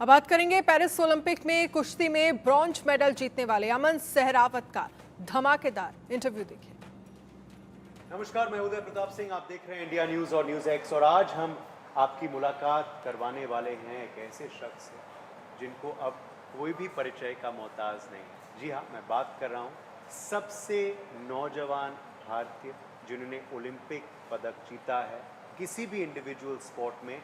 अब बात करेंगे पेरिस ओलंपिक में कुश्ती में ब्रॉन्ज मेडल जीतने वाले अमन सहरावत का धमाकेदार इंटरव्यू देखिए। नमस्कार, मैं उदय प्रताप सिंह, आप देख रहे हैं इंडिया न्यूज और न्यूज एक्स। और आज हम आपकी मुलाकात करवाने वाले हैं एक ऐसे शख्स से जिनको अब कोई भी परिचय का मोहताज नहीं। जी हाँ, मैं बात कर रहा हूँ सबसे नौजवान भारतीय जिन्होंने ओलंपिक पदक जीता है किसी भी इंडिविजुअल स्पोर्ट में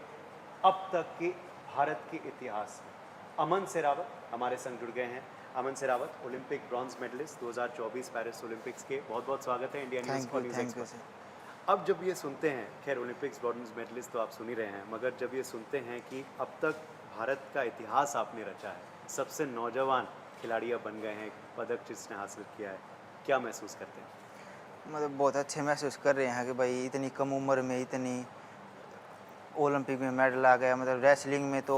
अब तक के भारत के इतिहास में। अमन सहरावत हमारे संग जुड़ गए हैं। Aman Sehrawat, Olympic bronze medallist 2024 Paris Olympics के, बहुत बहुत स्वागत है इंडिया न्यूज़ को न्यूज़ एक्स पर। अब जब ये सुनते हैं, खैर ओलंपिक्स ब्रॉन्ज मेडलिस्ट तो आप सुन ही रहे हैं, मगर जब ये सुनते हैं कि अब तक भारत का इतिहास आपने रचा है, सबसे नौजवान खिलाड़ी अब बन गए हैं, पदक जिसने हासिल किया है, क्या महसूस करते हैं? मतलब बहुत अच्छे महसूस कर रहे हैं कि भाई इतनी कम उम्र में इतनी ओलंपिक में मेडल आ गया। मतलब रेसलिंग में तो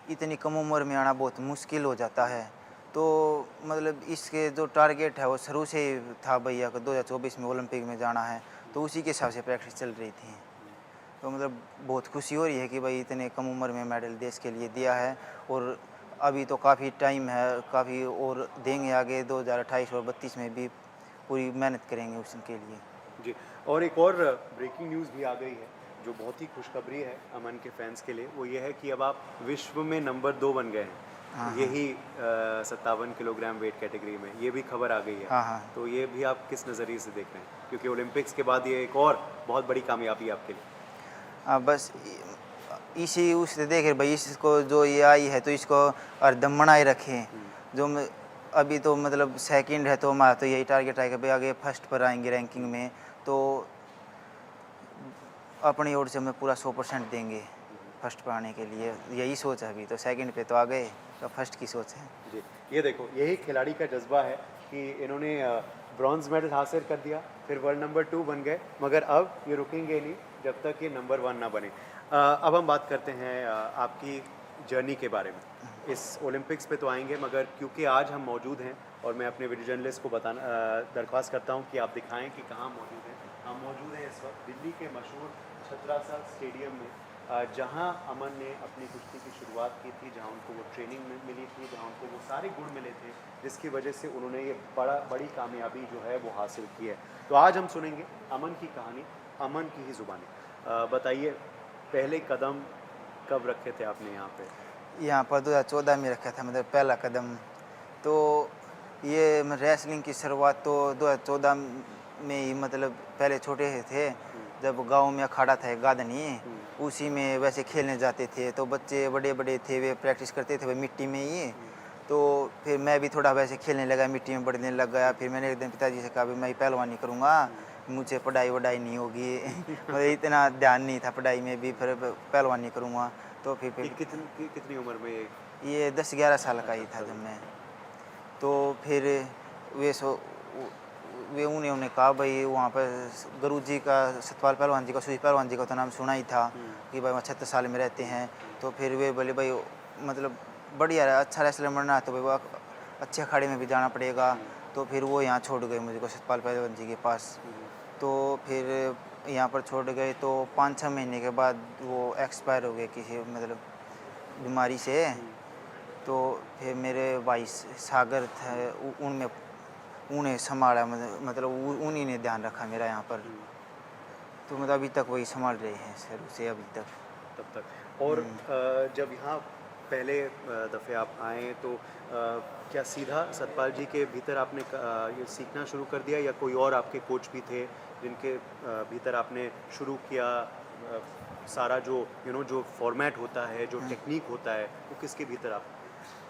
इतनी कम उम्र में आना बहुत मुश्किल हो जाता है। तो मतलब इसके जो टारगेट है वो शुरू से ही था भैया को 2024 में ओलंपिक में जाना है, तो उसी के हिसाब से प्रैक्टिस चल रही थी। तो मतलब बहुत खुशी हो रही है कि भाई इतने कम उम्र में मेडल देश के लिए दिया है। और अभी तो काफ़ी टाइम है, काफ़ी और देंगे आगे 2028 और 32 में भी पूरी मेहनत करेंगे उसके लिए। जी, और एक और ब्रेकिंग न्यूज़ भी आ गई है जो बहुत ही खुशखबरी है अमन के फैंस के लिए। वो ये है कि अब आप विश्व में नंबर 2 बन गए हैं। हाँ, यही 57 किलोग्राम वेट कैटेगरी में, ये भी खबर आ गई है। हाँ, हाँ। तो ये भी आप किस नज़रिए से देख रहे हैं, क्योंकि ओलंपिक्स के बाद ये एक और बहुत बड़ी कामयाबी है आपके लिए? हाँ, बस इसी उससे देखे भाई, इसको जो ये आई है तो इसको हरदम बनाए रखें। जो अभी तो मतलब सेकंड है, तो हमारा तो यही टारगेट आएगा भाई आगे फर्स्ट पर आएंगे रैंकिंग में। तो अपनी ओर से हमें पूरा 100% देंगे फर्स्ट पर आने के लिए, यही सोच है। अभी तो सेकंड पे तो आ गए, तो फर्स्ट की सोच है। जी, ये देखो, यही खिलाड़ी का जज्बा है कि इन्होंने ब्रॉन्ज मेडल हासिल कर दिया, फिर वर्ल्ड नंबर 2 बन गए, मगर अब ये रुकेंगे नहीं जब तक ये नंबर 1 ना बने। अब हम बात करते हैं आपकी जर्नी के बारे में। इस ओलंपिक्स पे तो आएंगे, मगर क्योंकि आज हम मौजूद हैं और मैं अपने वीडियो जर्नलिस्ट को बताना दरख्वास्त करता हूँ कि आप दिखाएं कि कहाँ मौजूद हैं। हम मौजूद हैं इस वक्त दिल्ली के मशहूर छत्रसा स्टेडियम में, जहां अमन ने अपनी कुश्ती की शुरुआत की थी, जहां उनको वो ट्रेनिंग मिली थी, जहां उनको वो सारे गुण मिले थे जिसकी वजह से उन्होंने ये बड़ी कामयाबी जो है वो हासिल की है। तो आज हम सुनेंगे अमन की कहानी, अमन की ही ज़ुबानी। बताइए, पहले कदम कब रखे थे आपने यहाँ पे? यहाँ पर 2014 में रखा था, मतलब पहला कदम। तो ये रेसलिंग की शुरुआत तो 2014 में ही, मतलब पहले छोटे से थे, जब गांव में अखाड़ा था एक गादनी, उसी में वैसे खेलने जाते थे। तो बच्चे बड़े बड़े थे, वे प्रैक्टिस करते थे भाई मिट्टी में ही। तो फिर मैं भी थोड़ा वैसे खेलने लगा, मिट्टी में बढ़ने लग गया। फिर मैंने एक दिन पिताजी से कहा भी मैं पहलवानी करूँगा, मुझे पढ़ाई वढ़ाई नहीं होगी। मतलब इतना ध्यान नहीं था पढ़ाई में भी, फिर पहलवानी करूँगा। तो फिर कितनी उम्र में ये 10-11 साल का ही था जब मैं। तो फिर वे उन्होंने कहा भाई वहाँ पर गुरु जी का, सतपाल पहलवान जी का, सुई पहलवान जी का तो नाम सुना ही था कि भाई वहाँ 76 साल में रहते हैं। तो फिर वे बोले भाई मतलब बढ़िया है, अच्छा रेसलर बनना है तो भाई वो अच्छे अखाड़े में भी जाना पड़ेगा। तो फिर वो यहाँ छोड़ गए मुझे को सतपाल पहलवान जी के पास। तो फिर यहाँ पर छोड़ गए, तो 5-6 महीने के बाद वो एक्सपायर हो गए किसी मतलब बीमारी से। तो फिर मेरे भाई सागर थे, उन्हें संभाला, मतलब उन्हीं ने ध्यान रखा मेरा यहाँ पर। तो मतलब अभी तक वही संभाल रहे हैं शुरू से अभी तक। तब तक। और जब यहाँ पहले दफ़े आप आए तो क्या सीधा सतपाल जी के भीतर आपने ये सीखना शुरू कर दिया, या कोई और आपके कोच भी थे जिनके भीतर आपने शुरू किया? सारा जो जो फॉर्मेट होता है, जो टेक्निक होता है, वो किसके भीतर आप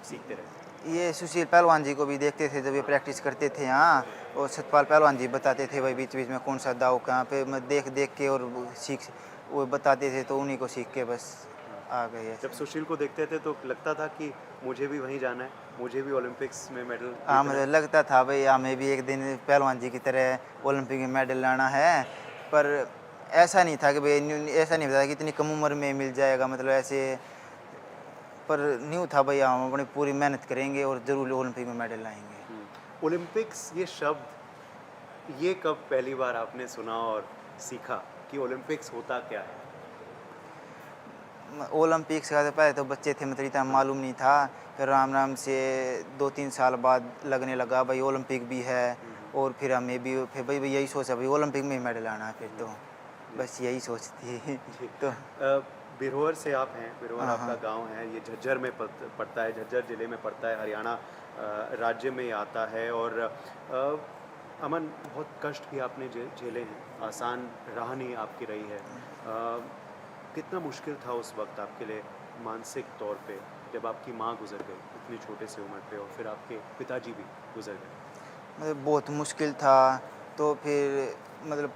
सीखते रहे? ये सुशील पहलवान जी को भी देखते थे जब ये प्रैक्टिस करते थे यहाँ, और सतपाल पहलवान जी बताते थे भाई बीच बीच में कौन सा दाव कहाँ पे, मैं देख देख के और वो बताते थे, तो उन्हीं को सीख के बस आ गए। जब सुशील को देखते थे तो लगता था कि मुझे भी वहीं जाना है, मुझे भी ओलंपिक्स में मेडल? हाँ, मुझे लगता था भाई हमें भी एक दिन पहलवान जी की तरह ओलंपिक में मेडल लाना है। पर ऐसा नहीं था कि भाई, ऐसा नहीं था कि इतनी कम उम्र में मिल जाएगा, मतलब ऐसे। पर न्यू था भाई हम अपनी पूरी मेहनत करेंगे और ज़रूर ओलंपिक में मेडल लाएंगे। ओलंपिक्स, ये शब्द, ये कब पहली बार आपने सुना और सीखा कि ओलंपिक्स होता क्या है? ओलंपिक से ज़्यादा पहले तो बच्चे थे, मतलब इतना मालूम नहीं था। फिर राम राम से 2-3 साल बाद लगने लगा भाई ओलंपिक भी है, और फिर हमें भी फिर भाई यही सोचा भाई ओलंपिक में मेडल आना है, फिर तो बस यही सोच थी। तो बिरहोर से आप हैं, बिरहोर हाँ, आपका हाँ। गांव है, ये झज्जर में पड़ता है, झज्जर ज़िले में पड़ता है, हरियाणा राज्य में आता है। और अमन, बहुत कष्ट भी आपने झेले हैं, आसान राह नहीं आपकी रही है। कितना मुश्किल था उस वक्त आपके लिए मानसिक तौर पे जब आपकी माँ गुजर गई इतनी छोटे से उम्र पे, और फिर आपके पिताजी भी गुजर गए? मतलब बहुत मुश्किल था। तो फिर मतलब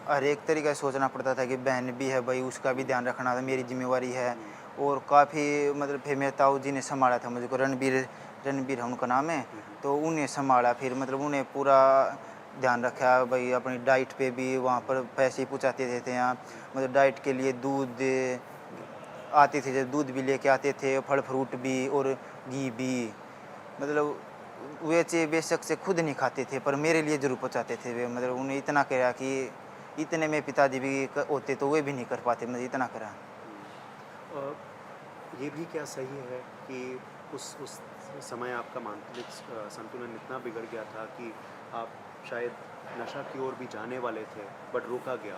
हर एक तरीका से सोचना पड़ता था कि बहन भी है भाई, उसका भी ध्यान रखना था, मेरी जिम्मेवारी है। और काफ़ी मतलब फिर मेरे ताऊ जी ने संभाला था मुझको, रणबीर रणबीर है उनका नाम है। तो उन्हें संभाला, फिर मतलब उन्हें पूरा ध्यान रखा भाई, अपनी डाइट पे भी वहाँ पर पैसे पहुँचाते थे यहाँ, मतलब डाइट के लिए दूध आते थे, जब दूध भी लेके आते थे, फल फ्रूट भी और घी भी। मतलब वे चे बेशक से खुद नहीं खाते थे, पर मेरे लिए ज़रूर पहुँचाते थे वे। मतलब उन्हें इतना करा कि इतने में पिताजी भी होते तो वे भी नहीं कर पाते, मतलब इतना करा। और ये भी क्या सही है कि उस समय आपका मानसिक संतुलन इतना बिगड़ गया था कि आप शायद नशा की ओर भी जाने वाले थे, बट रोका गया?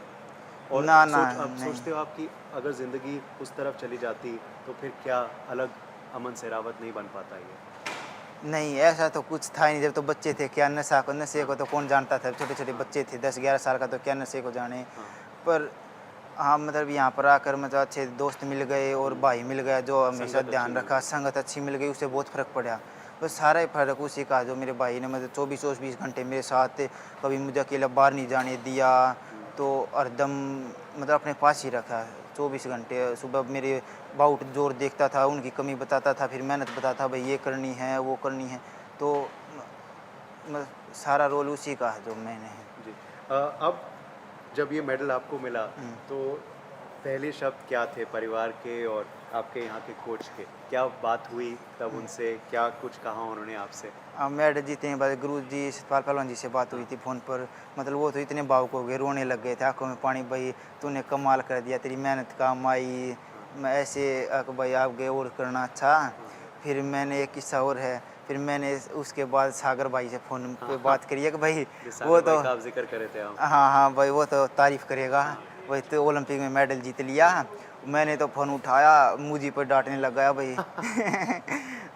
और ना, ना, अब नहीं। सोचते हो आप कि अगर ज़िंदगी उस तरफ चली जाती तो फिर क्या अलग अमन सहरावत नहीं बन पाता ये? नहीं, ऐसा तो कुछ था ही नहीं, जब तो बच्चे थे, क्या नशे को तो कौन जानता था, छोटे-छोटे बच्चे थे, 10-11 साल का, तो क्या नशे को जाने। हाँ। पर हाँ, मतलब यहाँ पर आकर मतलब अच्छे दोस्त मिल गए और भाई मिल गया जो हमेशा संगत अच्छी ध्यान मिल रखा, गई। संगत अच्छी मिल गई, उससे बहुत फ़र्क पड़ा। बस सारा ही फ़र्क उसी का, जो मेरे भाई ने मतलब 24-24 घंटे मेरे साथ, कभी मुझे अकेला बाहर नहीं जाने दिया, तो हरदम मतलब अपने पास ही रखा 24 घंटे। सुबह मेरे बाउट जोर देखता था, उनकी कमी बताता था, फिर मेहनत बताता भाई ये करनी है, वो करनी है। तो म सारा रोल उसी का है जो मैंने है। जी। अब जब ये मेडल आपको मिला हुँ। तो पहले शब्द क्या थे परिवार के और आपके यहाँ के कोच के? क्या बात हुई तब उनसे? क्या कुछ कहा उन्होंने आपसे? मेडल जीतने के बाद गुरुजी सतपाल पहलवान जी से बात हुई थी फ़ोन पर। मतलब वो तो इतने भावुक हो गए, रोने लग गए थे, आँखों में पानी, भाई तूने कमाल कर दिया, तेरी मेहनत काम आई। मैं ऐसे भाई आगे और करना अच्छा। फिर मैंने एक किस्सा और है, फिर मैंने उसके बाद सागर भाई से फ़ोन पे बात करी है कि भाई जिस वो सागर तो भाई का आप ज़िक्र कर रहे थे आप। हाँ, हाँ भाई, वो तो तारीफ़ करेगा, वही तो ओलंपिक में मेडल जीत लिया। मैंने तो फ़ोन उठाया, मुझी पर डाँटने लग गया भाई।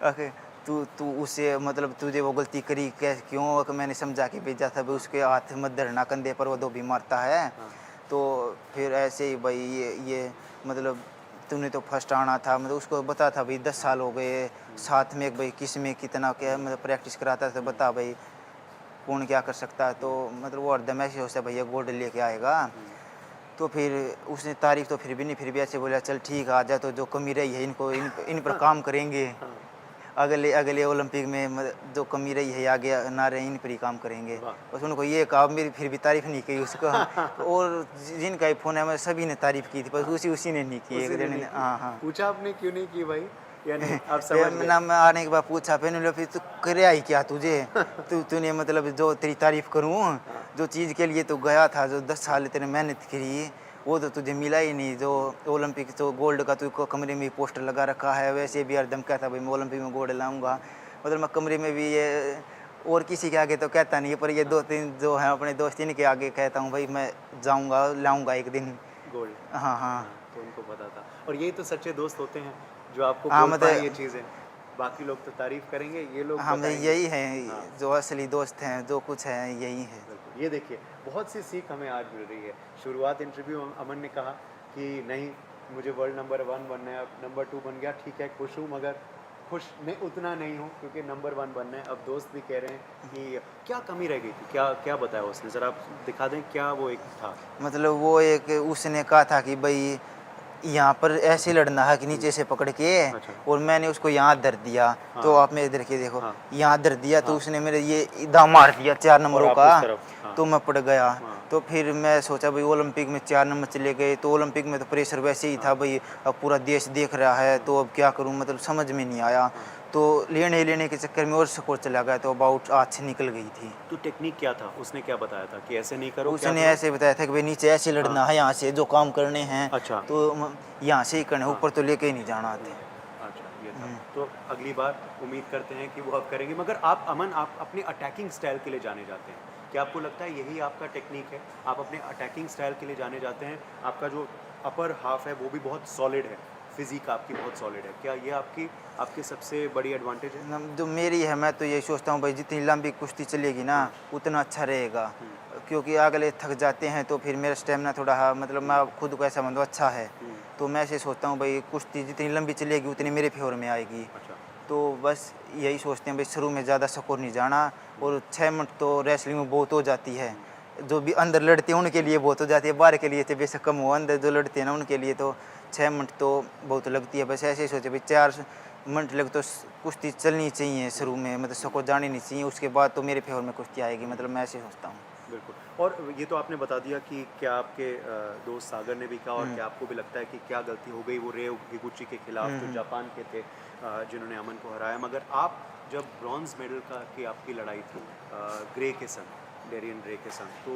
अखे तू तू उसे मतलब तुझे वो गलती करी क्यों? मैंने समझा के भेजा था भाई, उसके हाथ मत धरना कंधे पर, वो भी मारता है। हाँ। तो फिर ऐसे ही भाई ये मतलब तूने तो फर्स्ट आना था, मतलब उसको बता था भाई 10 साल हो गए साथ में, भाई किस में कितना क्या मतलब प्रैक्टिस कराता था, बता भाई कौन क्या कर सकता है। तो मतलब वो हरदम ऐसे सोचता भैया गोल्ड लेके आएगा। तो फिर उसने तारीफ तो फिर भी नहीं, फिर भी ऐसे बोला चल ठीक है आजा, तो जो कमी रही है इनको इन पर काम करेंगे, हाँ। अगले अगले ओलंपिक में जो कमी रही है आगे ना रहे इन पर ही काम करेंगे। वाह! बस उनको ये कहा, मेरी फिर भी तारीफ नहीं की उसको। और जिनका ही फ़ोन है मैं सभी ने तारीफ की थी, बस उसी ने नहीं की, एक उसी ने जने नहीं ने। की। हाँ, हाँ। पूछा आपने क्यों नहीं की भाई? या नहीं आप फिर समझ गए? ना मैं आने के बाद पूछा, फिर उन्होंने फिर तू करे आई क्या तुझे? तूने मतलब जो तेरी तारीफ करूँ, जो चीज़ के लिए तू गया था, जो 10 साल तेने मेहनत करी, वो तो तुझे मिला ही नहीं। जो ओलंपिक तो गोल्ड का तू कमरे में पोस्टर लगा रखा है, वैसे भी हरदम कहता भाई मैं ओलंपिक में गोल्ड लाऊंगा। मतलब मैं कमरे में भी ये और किसी के आगे तो कहता नहीं है, पर ये 2-3 जो हैं अपने दोस्त इनके आगे कहता हूँ भाई मैं जाऊँगा, लाऊंगा एक दिन। गोल्ड। हाँ, हाँ। हाँ, तो उनको पता था। और यही तो सच्चे दोस्त होते हैं, जो आपको हाँ, बोल पाएँ ये मतलब चीज़ें। बाकी लोग तो तारीफ़ करेंगे, ये लोग हाँ, मतलब बताएँगे। यही हाँ, है जो असली दोस्त हैं, जो कुछ है यही है। बिल्कुल। ये देखिए, बहुत सी सीख हमें आज मिल रही है। शुरुआत इंटरव्यू अमन ने कहा कि नहीं, मुझे वर्ल्ड नंबर 1 बनना है, अब नंबर 2 बन गया, ठीक है, खुश हूँ, मगर खुश नहीं उतना नहीं हूँ क्योंकि नंबर 1 बनना है। अब दोस्त भी कह रहे हैं कि क्या कमी रह गई थी? क्या क्या बताया उसने? ज़रा आप दिखा दें क्या वो एक था? मतलब वो एक उसने कहा था कि भाई यहाँ पर ऐसे लड़ना है कि नीचे से पकड़ के, अच्छा। और मैंने उसको यहाँ धर दिया। तो हाँ। आप मेरे इधर के देखो, हाँ। यहाँ धर दिया, तो हाँ। उसने मेरे ये दाम मार दिया 4 नंबरों आप का। उस तरफ। हाँ। तो मैं पड़ गया। हाँ। तो फिर मैं सोचा भाई ओलंपिक में 4 नंबर चले गए, तो ओलंपिक में तो प्रेशर वैसे ही था भाई, अब पूरा देश देख रहा है, तो अब क्या करूँ, मतलब समझ में नहीं आया। तो लेने के चक्कर में और स्कोर चला गया, तो अबाउट हाथ से निकल गई थी। तो टेक्निक क्या था, उसने क्या बताया था कि ऐसे नहीं करो? क्या उसने करो? ऐसे बताया था कि भाई नीचे ऐसे लड़ना है, यहाँ से जो काम करने हैं अच्छा। तो यहाँ से ही करने, ऊपर तो लेके ही नहीं जाना थे। अच्छा, ये था। तो अगली बार उम्मीद करते हैं कि वो अब करेंगे। मगर आप अमन, आप अपने अटैकिंग स्टाइल के लिए जाने जाते हैं, क्या आपको लगता है यही आपका टेक्निक है? आप अपने अटैकिंग स्टाइल के लिए जाने जाते हैं, आपका जो अपर हाफ है वो भी बहुत सॉलिड है, फिजिक आपकी बहुत सॉलिड है, क्या ये आपकी सबसे बड़ी एडवांटेज है? जो मेरी है, मैं तो यही सोचता हूँ भाई जितनी लंबी कुश्ती चलेगी ना उतना अच्छा रहेगा, क्योंकि अगले थक जाते हैं तो फिर मेरा स्टेमिना थोड़ा मतलब मैं खुद को ऐसा मानता हूँ अच्छा है, तो मैं ऐसे सोचता हूँ भाई कुश्ती जितनी लंबी चलेगी उतनी मेरे फेवर में आएगी। अच्छा। तो बस यही सोचते हैं भाई शुरू में ज़्यादा स्कोर नहीं जाना, और 6 मिनट तो रेसलिंग में बहुत हो जाती है, जो भी अंदर लड़ते हैं उनके लिए बहुत हो जाती है, बाहर के लिए तो बेशक कम हो, अंदर जो लड़ते हैं ना उनके लिए तो 6 मिनट तो बहुत लगती है। बस ऐसे ही सोचे भाई 4 मिनट लग तो कुश्ती चलनी चाहिए शुरू में, मतलब स्कोर जानी नहीं चाहिए, उसके बाद तो मेरे फेवर में कुश्ती आएगी, मतलब मैं ऐसे सोचता हूँ। बिल्कुल। और ये तो आपने बता दिया कि क्या आपके दोस्त सागर ने भी कहा और क्या आपको भी लगता है कि क्या गलती हो गई वो रे हिगुची के खिलाफ जो जापान के थे, जिन्होंने अमन को हराया। मगर आप जब ब्रॉन्ज मेडल की आपकी लड़ाई थी ग्रे के संग, डेरियन ग्रे के संग, तो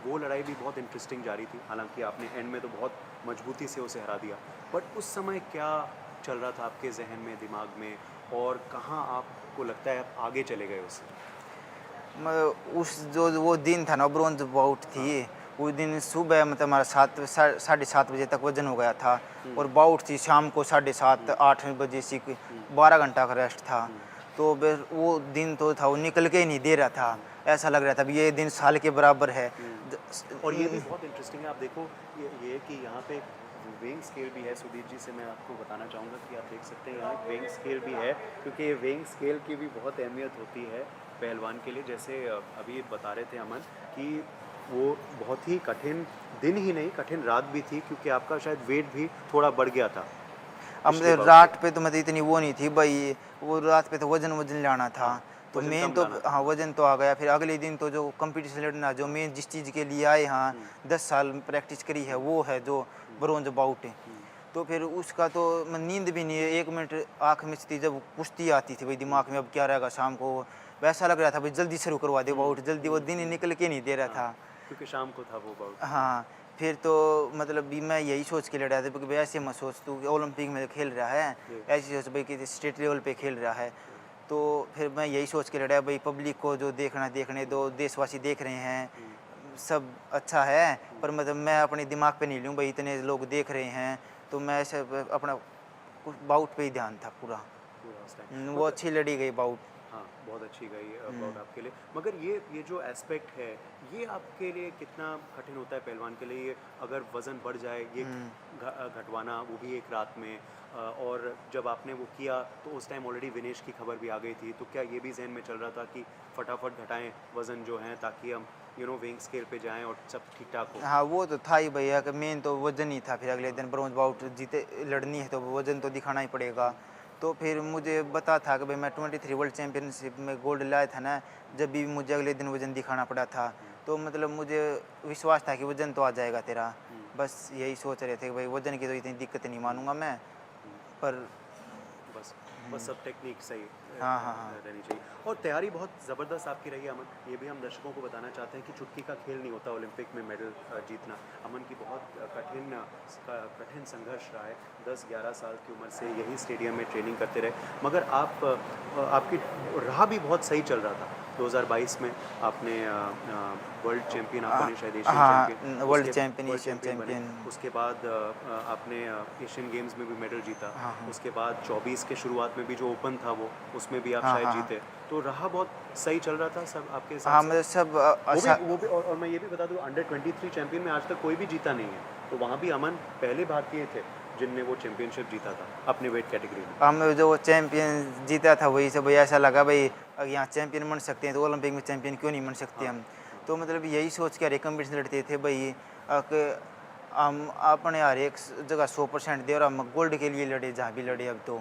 वो लड़ाई भी बहुत इंटरेस्टिंग जा रही थी, हालांकि आपने एंड में तो बहुत मजबूती से उसे हरा दिया, बट उस समय क्या चल रहा था आपके जहन में, दिमाग में, और कहाँ आपको लगता है आप आगे चले गए उससे? उस जो वो दिन था ना ब्रोंज बाउट थी, उस दिन सुबह मतलब हमारा 7 साढ़े 7 बजे तक वजन हो गया था, और बाउट थी शाम को 7:30-8 बजे से 12 घंटा का रेस्ट था। तो फिर वो दिन तो था वो निकल के ही नहीं दे रहा था, ऐसा लग रहा था भी ये दिन साल के बराबर है। और ये भी बहुत इंटरेस्टिंग है, आप देखो ये कि यहाँ पे वेइंग स्केल भी है। सुदीप जी से मैं आपको बताना चाहूँगा कि आप देख सकते हैं यहाँ वेइंग स्केल भी है, क्योंकि ये वेइंग स्केल की भी बहुत अहमियत होती है पहलवान के लिए। जैसे अभी बता रहे थे अमन कि वो बहुत ही कठिन दिन ही नहीं, कठिन रात भी थी, क्योंकि आपका शायद वेट भी थोड़ा बढ़ गया था। अब रात पे तो मतलब इतनी वो नहीं थी भाई, वो रात पे तो वजन लाना था, तो वजन मेन कम तो लाना था। हाँ वजन तो आ गया। फिर अगले दिन तो जो कंपटीशन लड़ना, जो मेन जिस चीज़ के लिए आए, हाँ 10 साल प्रैक्टिस करी है, वो है जो ब्रोंज बाउट है। तो फिर उसका तो नींद भी नहीं है, 1 मिनट आँख मिचती जब कुश्ती आती थी भाई दिमाग में अब क्या रहेगा शाम को, वैसा लग रहा था भाई जल्दी शुरू करवा दे बाउट जल्दी, वो दिन ही निकल के नहीं दे रहा था। क्योंकि शाम को था वो बाउट। हाँ, फिर तो मतलब भी मैं यही सोच के लड़ा था कि भाई ऐसे मत सोच तू कि ओलंपिक में खेल रहा है, ऐसे सोच भाई कि स्टेट लेवल पे खेल रहा है। तो फिर मैं यही सोच के लड़ा भाई पब्लिक को जो देखने दो, देशवासी देख रहे हैं, सब अच्छा है, पर मतलब मैं अपने दिमाग पे नहीं लूँ भाई इतने लोग देख रहे हैं, तो मैं ऐसे अपना बाउट पे ही ध्यान था पूरा। उस टाइम वो अच्छी लड़ी गई बाउट। हाँ, बहुत अच्छी गई अबाउट आपके लिए। मगर ये जो एस्पेक्ट है, ये आपके लिए कितना कठिन होता है पहलवान के लिए? ये अगर वज़न बढ़ जाए, ये घटवाना, वो भी एक रात में, और जब आपने वो किया तो उस टाइम ऑलरेडी विनेश की खबर भी आ गई थी, तो क्या ये भी जहन में चल रहा था कि फटाफट घटाएं वज़न जो हैं, ताकि हम वेइंग स्केल पे जाएं और सब ठीक ठाक हो? हाँ वो तो था ही भैया कि मेन तो वजन ही था, फिर अगले दिन ब्रॉन्ज बाउट जीते लड़नी है तो वजन तो दिखाना ही पड़ेगा। तो फिर मुझे पता था कि भाई मैं 23 वर्ल्ड चैम्पियनशिप में गोल्ड लाया था ना, जब भी मुझे अगले दिन वजन दिखाना पड़ा था, तो मतलब मुझे विश्वास था कि वजन तो आ जाएगा तेरा। बस यही सोच रहे थे कि भाई वजन की तो इतनी दिक्कत नहीं मानूंगा मैं, पर बस सब टेक्निक सही हाँ, हाँ, हाँ। रहनी चाहिए। और तैयारी बहुत ज़बरदस्त आपकी रही है अमन, ये भी हम दर्शकों को बताना चाहते हैं कि चुटकी का खेल नहीं होता ओलंपिक में मेडल जीतना। अमन की बहुत कठिन संघर्ष रहा है, 10-11 साल की उम्र से यही स्टेडियम में ट्रेनिंग करते रहे, मगर आपकी राह भी बहुत सही चल रहा था। 2022 में आपने वर्ल्ड चैम्पियन आप बने, शायद एशियन हाँ, champion, world world champion, Asian champion बने। चैम्पियन। उसके बाद आपने एशियन गेम्स में भी मेडल जीता। हाँ, हाँ। उसके बाद 24 के शुरुआत में भी जो ओपन था वो, उसमें भी आप हाँ, शायद हाँ, जीते। तो रहा बहुत सही चल रहा था सब आपके हिसाब हाँ से? मतलब सब वो भी और मैं ये भी बता दूं, अंडर 23 चैंपियन में आज तक कोई भी जीता नहीं है, तो वहाँ भी अमन पहले भारतीय थे जिनने वो चैंपियनशिप जीता था अपने वेट कैटेगरी में। हम जो चैंपियन जीता था वही से भाई ऐसा लगा भाई अगर यहाँ चैंपियन बन सकते हैं तो ओलंपिक में चैंपियन क्यों नहीं बन सकते हम। तो मतलब यही सोच के हर एक कम्पिटिशन लड़ते थे भाई हम अपने हर एक जगह 100% दे, और हम गोल्ड के लिए लड़े जहाँ भी लड़े। अब तो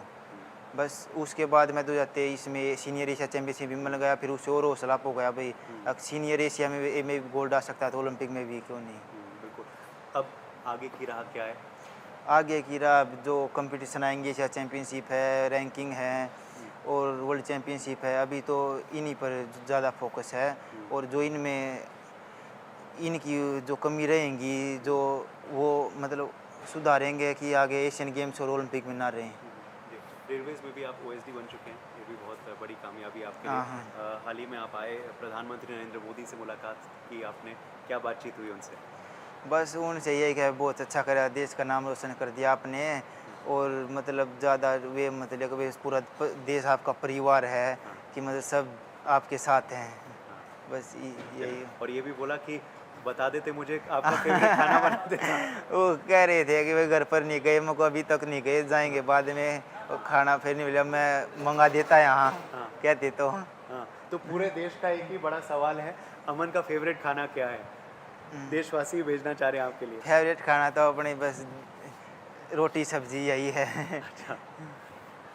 बस उसके बाद मैं 2023 में सीनियर एशिया चैंपियनशिप भी मिल गया, फिर उससे और हौसला हो गया भाई अब सीनियर एशिया में भी गोल्ड आ सकता है तो ओलंपिक में भी क्यों नहीं। बिल्कुल। अब आगे की राह क्या है? आगे की राह जो कंपटीशन आएंगे, एशिया चैंपियनशिप है, रैंकिंग है, और वर्ल्ड चैम्पियनशिप है, अभी तो इन्हीं पर ज़्यादा फोकस है। और जो इनमें इनकी जो कमी रहेंगी जो वो मतलब सुधारेंगे कि आगे एशियन गेम्स और ओलंपिक में ना रहें। रेलवेज में भी आप ओएसडी बन चुके हैं, ये भी बहुत बड़ी कामयाबी आपके हाँ, लिए। हाल ही में आप आए, प्रधानमंत्री नरेंद्र मोदी से मुलाकात की आपने, क्या बातचीत हुई उनसे? बस उनसे यही कि बहुत अच्छा करा, देश का नाम रोशन कर दिया आपने। और मतलब ज़्यादा वे मतलब कि वे पूरा देश आपका परिवार है कि मतलब सब आपके साथ हैं। बस यही। और ये भी बोला कि बता देते मुझे आपका फेवरेट खाना बना देता। वो कह रहे थे कि वे घर पर नहीं गए, मुझको अभी तक नहीं गए, जाएंगे बाद में। वो खाना फिर नहीं मिला, मैं मंगा देता यहाँ कहते तो। हाँ, तो पूरे देश का एक ही बड़ा सवाल है, अमन का फेवरेट खाना क्या है? देशवासी भेजना चाह रहे हैं आपके लिए। फेवरेट खाना तो अपने बस रोटी सब्जी यही है। अच्छा,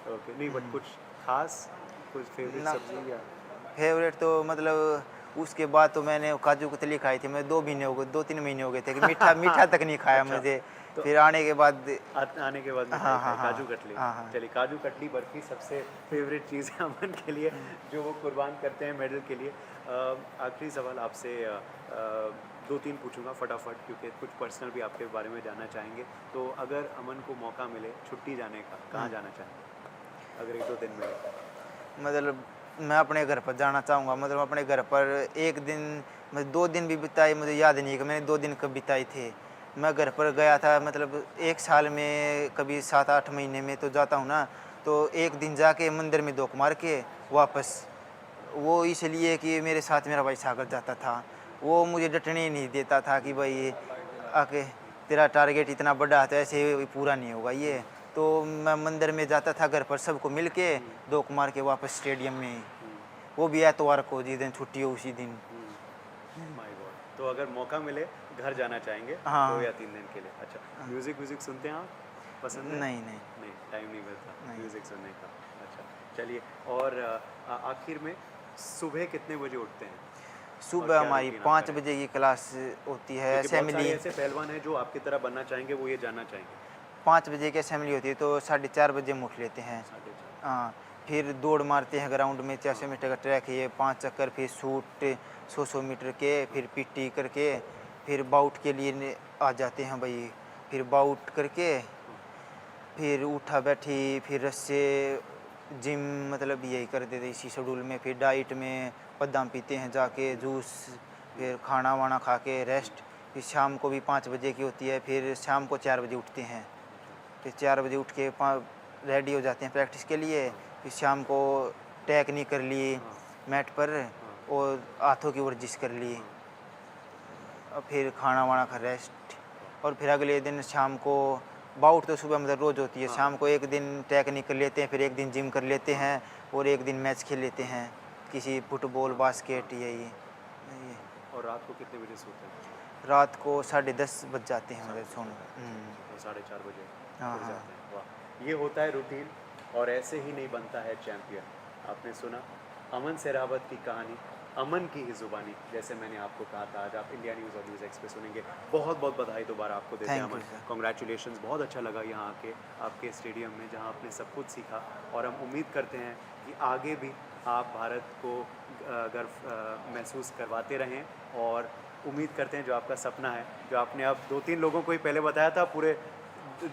ओके, नहीं बट कुछ खास, कुछ फेवरेट ना। सब्जी या? फेवरेट तो मतलब उसके बाद तो मैंने काजू कतली खाई थी, मैं 2 महीने हो गए, 2-3 महीने हो गए थे कि मीठा मीठा तक नहीं खाया अच्छा, मुझे। तो फिर आने के बाद आने के बाद हाँ, हाँ, हाँ। काजू कतली। हाँ, हाँ। चलिए, काजू कतली बर्फी सबसे फेवरेट चीज़ है अमन के लिए, जो वो कुर्बान करते हैं मेडल के लिए। आखिरी सवाल आपसे 2-3 पूछूंगा फटाफट, क्योंकि कुछ पर्सनल भी आपके बारे में जानना चाहेंगे। तो अगर अमन को मौका मिले छुट्टी जाने का, कहाँ जाना चाहेंगे अगर 1-2 दिन मिले? मतलब मैं अपने घर पर जाना चाहूँगा। मतलब अपने घर पर एक दिन मतलब 2 दिन भी बिताए मुझे याद नहीं है कि मैंने 2 दिन कब बिताए थे। मैं घर पर गया था मतलब 1 साल में कभी 7-8 महीने में तो जाता हूँ ना, तो एक दिन जाके मंदिर में धोख मार के वापस। वो इसलिए कि मेरे साथ मेरा भाई सागर जाता था, वो मुझे डटने नहीं देता था कि भाई आके तेरा टारगेट इतना बड़ा है तो ऐसे पूरा नहीं होगा ये। तो मैं मंदिर में जाता था घर पर सबको मिल के धोख मार के वापस स्टेडियम में, वो भी एतवार को जिस दिन छुट्टी हो उसी दिन। माय गॉड, तो अगर मौका मिले घर जाना चाहेंगे हाँ। 2 या 3 दिन के लिए? अच्छा, म्यूजिक सुनते हैं आप? पसंद है? नहीं। नहीं, टाइम नहीं मिलता नहीं। म्यूजिक सुनने का। अच्छा, चलिए, और आखिर में सुबह कितने बजे उठते हैं? और सुबह क्या हमारी रूटीन 5 आपका है? बजे की क्लास होती है, क्योंकि बहुत सारे असेंबली। ऐसे पहलवान हैं जो आपकी तरह बनना चाहेंगे, वो ये जानना चाहेंगे। 5 बजे की असेंबली होती है तो 4:30 बजे हम उठ लेते हैं। 4:30। हाँ, फिर दौड़ मारते हैं ग्राउंड में, 400 मीटर का ट्रैक है ये, 5 चक्कर, फिर शूट 100 मीटर के, फिर पीटी करके फिर बाउट के लिए आ जाते हैं भाई। फिर बाउट करके फिर उठा बैठी, फिर रस्से जिम मतलब यही कर देते इसी शेड्यूल में। फिर डाइट में बादाम पीते हैं जाके, जूस, फिर खाना वाना खा के रेस्ट। फिर शाम को भी 5 बजे की होती है, फिर शाम को 4 बजे उठते हैं। फिर 4 बजे उठ के रेडी हो जाते हैं प्रैक्टिस के लिए। फिर शाम को टेक्निक कर ली मैट पर और हाथों की वर्जिश कर ली, और फिर खाना वाना खा रेस्ट। और फिर अगले दिन शाम को बाउट तो सुबह मतलब रोज़ होती है, शाम को एक दिन टेक्निक कर लेते हैं, फिर एक दिन जिम कर लेते हैं और एक दिन मैच खेल लेते हैं, किसी फुटबॉल बास्केट यही। और रात को कितने बजे सोते हैं? रात को 10:30 बज जाते हैं मतलब सोने। तो 4:30 बजे हाँ, उठ हाँ। जाते हैं। वाह, ये होता है रूटीन, और ऐसे ही नहीं बनता है चैंपियन। आपने सुना अमन सहरावत की कहानी, अमन की ही ज़ुबानी, जैसे मैंने आपको कहा था। आज आप इंडिया न्यूज़ और न्यूज़ एक्स पे सुनेंगे। बहुत बहुत बधाई दोबारा आपको देते हैं Thank you, Aman, sir. Congratulations. बहुत अच्छा लगा यहाँ आके आपके स्टेडियम में, जहाँ आपने सब कुछ सीखा, और हम उम्मीद करते हैं कि आगे भी आप भारत को गर्व महसूस करवाते रहें। और उम्मीद करते हैं जो आपका सपना है, जो आपने अब 2-3 लोगों को ही पहले बताया था, पूरे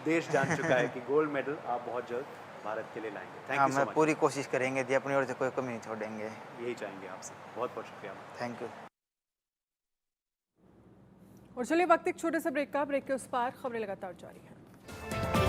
देश जान चुका है कि गोल्ड मेडल आप बहुत जल्द भारत के लिए लाएंगे। थैंक हाँ, यू सो मैं मच। पूरी कोशिश करेंगे जी, अपनी ओर से कोई कमी नहीं छोड़ेंगे। यही चाहेंगे आपसे। बहुत बहुत शुक्रिया। Thank you. और चलिए वक्त एक छोटे से ब्रेक का, ब्रेक के उस पार खबरें लगातार जारी हैं।